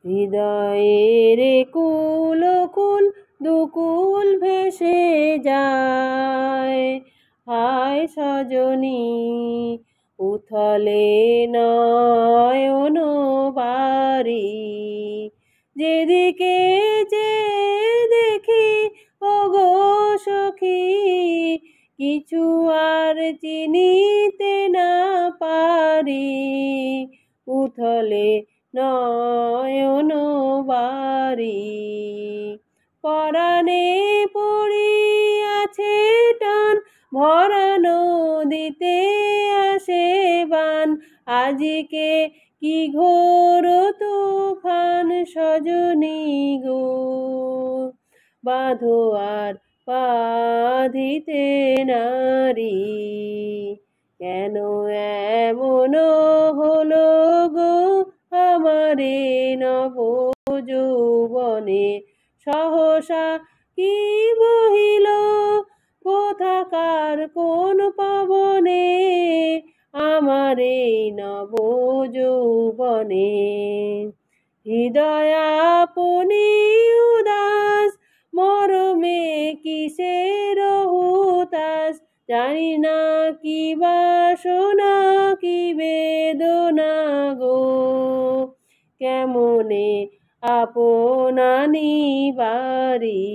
হৃদয়ের কুল কুল দুকুল ভেসে যায়। হায় সজনী উথলে নয়ন বারি, যেদিকে যে দেখি ওগো সখী, কিছু আর চিনিতে না পারি। উথলে নয়ন বারি, পরাণে পড়িয়াছে টান, ভরা নদীতে আসে বান। আজিকে কি ঘোর তুফান সজনী গো, বাঁধো আর বাঁধিতে নারী। কেন এমন হলো গো আমারে নব যৌবনে, সহসা কি বহিল কোথাকার কোন পবনে, আমারে নব যৌবনে। হৃদয় আপনি উদাস, মরমে কিসের হুতাস, জানি না কি বাসনা কি বেদনা গো, কেমনে আপনা নিবারি।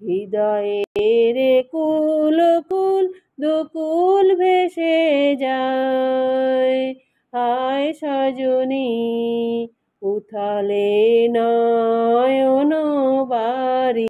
হৃদয়ের কুল কুল দুকুল ভেসে যায়। হায় সজনী উথলে নয়ন বারি।